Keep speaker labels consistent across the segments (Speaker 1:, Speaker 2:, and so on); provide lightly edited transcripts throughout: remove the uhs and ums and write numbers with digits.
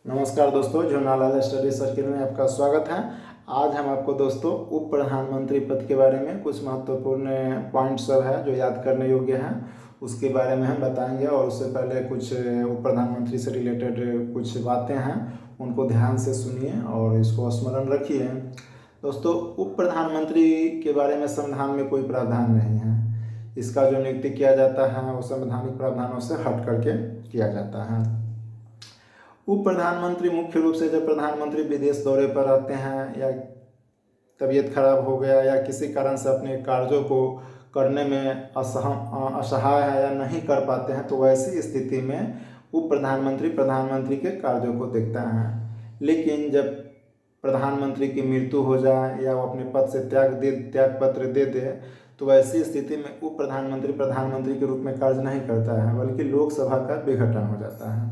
Speaker 1: नमस्कार दोस्तों, झोनालाल study circle में आपका स्वागत है। आज हम आपको दोस्तों उप प्रधानमंत्री पद के बारे में कुछ महत्वपूर्ण पॉइंट्स सब है जो याद करने योग्य हैं, उसके बारे में हम बताएंगे। और उससे पहले कुछ उप प्रधानमंत्री से रिलेटेड कुछ बातें हैं, उनको ध्यान से सुनिए और इसको स्मरण रखिए। दोस्तों, उप प्रधानमंत्री के बारे में संविधान में कोई प्रावधान नहीं है। इसका जो नियुक्ति किया जाता है वो संवैधानिक प्रावधानों से हट करके किया जाता है। उप प्रधानमंत्री मुख्य रूप से जब प्रधानमंत्री विदेश दौरे पर रहते हैं या तबीयत खराब हो गया या किसी कारण से अपने कार्यों को करने में असहाय है या नहीं कर पाते हैं, तो वैसी स्थिति में उप प्रधानमंत्री प्रधानमंत्री के कार्यों को देखता है। लेकिन जब प्रधानमंत्री की मृत्यु हो जाए या वो अपने पद से त्याग पत्र दे दे, तो वैसी स्थिति में उप प्रधानमंत्री प्रधानमंत्री के रूप में कार्य नहीं करता है, बल्कि लोकसभा का विघटन हो जाता है।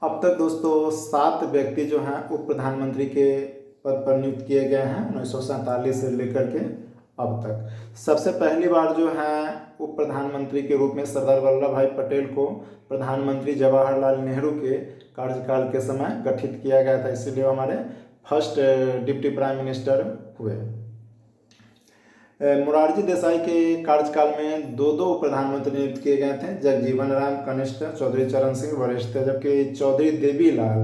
Speaker 1: अब तक दोस्तों 7 व्यक्ति जो हैं उप प्रधानमंत्री के पद पर नियुक्त किए गए हैं 1947 से लेकर के अब तक। सबसे पहली बार जो है उप प्रधानमंत्री के रूप में सरदार वल्लभ भाई पटेल को प्रधानमंत्री जवाहरलाल नेहरू के कार्यकाल के समय गठित किया गया था, इसीलिए हमारे फर्स्ट डिप्टी प्राइम मिनिस्टर हुए। मोरारजी देसाई के कार्यकाल में दो प्रधानमंत्री नियुक्त किए गए थे, जगजीवन राम कनिष्ठ, चौधरी चरण सिंह वरिष्ठ थे। जबकि चौधरी देवीलाल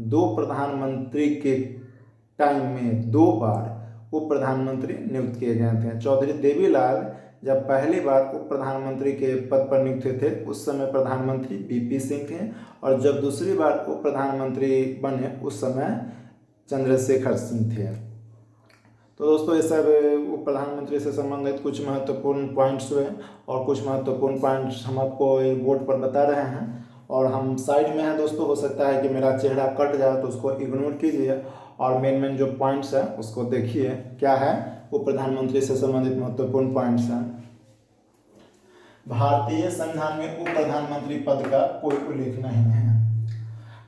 Speaker 1: 2 प्रधानमंत्री के टाइम में 2 बार उप प्रधानमंत्री नियुक्त किए गए थे। चौधरी देवीलाल जब पहली बार उप प्रधानमंत्री के पद पर नियुक्त थे उस समय प्रधानमंत्री बीपी सिंह थे, और जब दूसरी बार उप प्रधानमंत्री बने उस समय चंद्रशेखर सिंह थे। तो दोस्तों, ये सब उप प्रधानमंत्री से संबंधित कुछ महत्वपूर्ण पॉइंट्स हुए, और कुछ महत्वपूर्ण पॉइंट्स हम आपको बोर्ड पर बता रहे हैं। और हम साइड में हैं दोस्तों, हो सकता है कि मेरा चेहरा कट जाए तो उसको इग्नोर कीजिए और मेन जो पॉइंट्स है उसको देखिए क्या है उप प्रधानमंत्री से संबंधित महत्वपूर्ण पॉइंट्स हैं। भारतीय संविधान में उप प्रधानमंत्री पद का कोई उल्लेख नहीं है।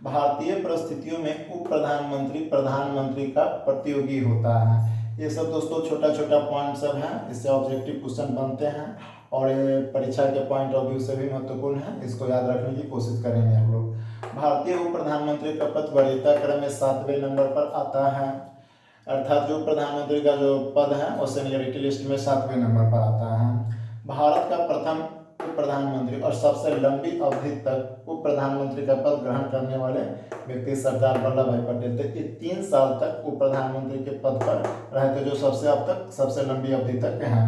Speaker 1: भारतीय परिस्थितियों में उप प्रधानमंत्री प्रधानमंत्री का प्रतियोगी होता है। ये सब दोस्तों छोटा छोटा पॉइंट सब हैं, इससे ऑब्जेक्टिव क्वेश्चन बनते हैं और ये परीक्षा के पॉइंट ऑफ व्यू से भी महत्वपूर्ण है, इसको याद रखने की कोशिश करेंगे हम लोग। भारतीय उप प्रधानमंत्री का पद वरीयता क्रम में 7वें नंबर पर आता है, अर्थात जो प्रधानमंत्री का जो पद है वो सीनियरिटी लिस्ट में 7वें नंबर पर आता है। भारत का प्रथम उप प्रधानमंत्री और सबसे लंबी अवधि तक उप प्रधानमंत्री का पद ग्रहण करने वाले व्यक्ति सरदार वल्लभ भाई पटेल थे। ये 3 साल तक उप प्रधानमंत्री के पद पर रहे थे, जो सबसे अब तक सबसे लंबी अवधि तक हैं।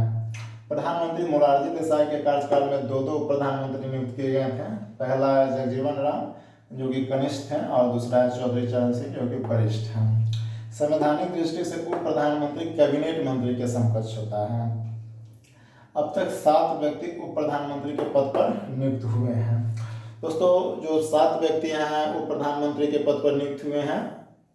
Speaker 1: प्रधानमंत्री मोरारजी देसाई के कार्यकाल में 2 उप प्रधानमंत्री नियुक्त किए गए थे। पहला है जगजीवन राम जो कि कनिष्ठ हैं, और दूसरा है चौधरी चरण सिंह जो कि वरिष्ठ हैं। संवैधानिक दृष्टि से उप प्रधानमंत्री कैबिनेट मंत्री के समकक्ष होता है। अब तक 7 व्यक्ति उप प्रधानमंत्री के पद पर नियुक्त हुए हैं। दोस्तों, जो 7 व्यक्ति हैं उप प्रधानमंत्री के पद पर नियुक्त हुए हैं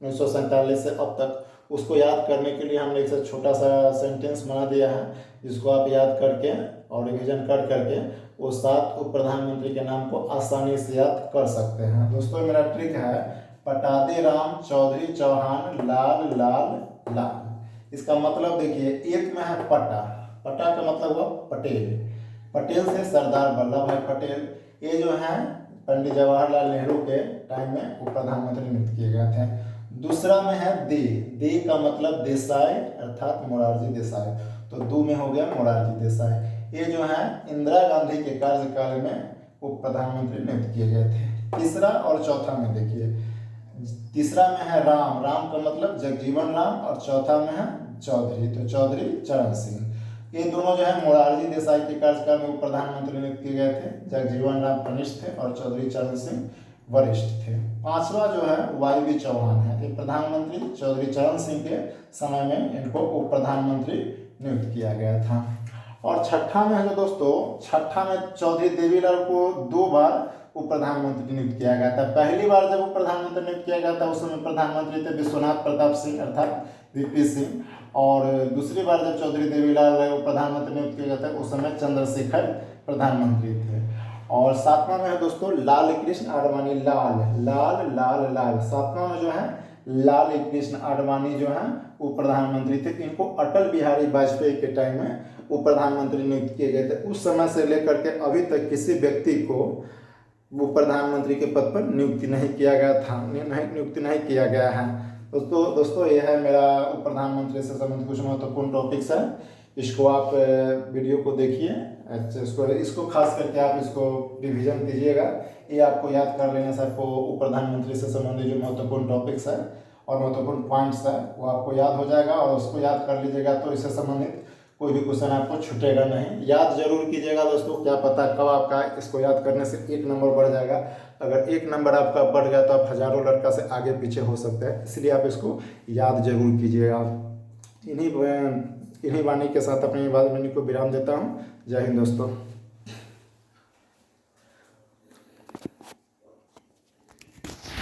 Speaker 1: 1947 से अब तक, उसको याद करने के लिए हमने एक छोटा सा सेंटेंस बना दिया है, जिसको आप याद करके और रिविजन कर करके वो 7 उप प्रधानमंत्री के नाम को आसानी से याद कर सकते हैं। दोस्तों, मेरा ट्रिक है पटादे राम चौधरी चौहान लाल लाल लाल। इसका मतलब देखिए, एक में है पटा, पटा का मतलब हुआ पटेल, पटेल से सरदार वल्लभ भाई पटेल, ये जो है पंडित जवाहरलाल नेहरू के टाइम में उप प्रधानमंत्री नियुक्त किए गए थे। दूसरा में है दे, दे का मतलब देसाई अर्थात मोरारजी देसाई, तो 2 में हो गया मोरारजी देसाई। ये जो है इंदिरा गांधी के कार्यकाल में उप प्रधानमंत्री नियुक्त किए गए थे। तीसरा और चौथा में देखिए, तीसरा में है राम, राम का मतलब जगजीवन राम, और चौथा में है चौधरी, तो चौधरी चरण सिंह। ये दोनों जो है मोरारजी देसाई के कार्यकाल में उप प्रधानमंत्री नियुक्त किए गए थे। जगजीवन राम कनिष्ठ थे और चौधरी चरण सिंह वरिष्ठ थे। 5वां जो है वाई चौहान है, ये प्रधानमंत्री चौधरी चरण सिंह के समय में इनको उप प्रधानमंत्री नियुक्त किया गया था। और छठा में है जो दोस्तों, छठा में चौधरी देवीलाल को 2 बार उप प्रधानमंत्री नियुक्त किया गया था। पहली बार जब उप प्रधानमंत्री नियुक्त किया गया था उस समय प्रधानमंत्री थे विश्वनाथ प्रताप सिंह अर्थात वीपी सिंह, और दूसरी बार जब चौधरी देवीलाल उप प्रधानमंत्री नियुक्त किए गए थे उस समय चंद्रशेखर प्रधानमंत्री थे। और 7वां में है दोस्तों लाल कृष्ण आडवाणी, लाल लाल लाल लाल। 7वां में जो है लाल कृष्ण आडवाणी जो है उप प्रधानमंत्री थे। इनको अटल बिहारी वाजपेयी के टाइम में उप प्रधानमंत्री नियुक्त किए गए थे। उस समय से लेकर के अभी तक किसी व्यक्ति को वो प्रधानमंत्री के पद पर नियुक्ति नहीं किया गया था, नियुक्ति नहीं किया गया है। दोस्तों यह है मेरा उप प्रधानमंत्री से संबंधित कुछ महत्वपूर्ण टॉपिक्स है। इसको आप वीडियो को देखिए, अच्छा इसको खास करके आप इसको रिवीजन कीजिएगा। ये आपको याद कर लेने से आपको उप प्रधानमंत्री से संबंधित जो महत्वपूर्ण टॉपिक्स है और महत्वपूर्ण पॉइंट्स है वो आपको याद हो जाएगा, और उसको याद कर लीजिएगा तो इससे संबंधित कोई भी क्वेश्चन आपको छूटेगा नहीं। याद जरूर कीजिएगा दोस्तों, क्या पता कब आपका इसको याद करने से 1 नंबर बढ़ जाएगा। अगर 1 नंबर आपका बढ़ गया तो आप हजारों लड़का से आगे पीछे हो सकते हैं, इसलिए आप इसको याद जरूर कीजिएगा। इन्हीं वाणी के साथ अपनी बात को विराम देता हूँ। जय हिंद दोस्तों।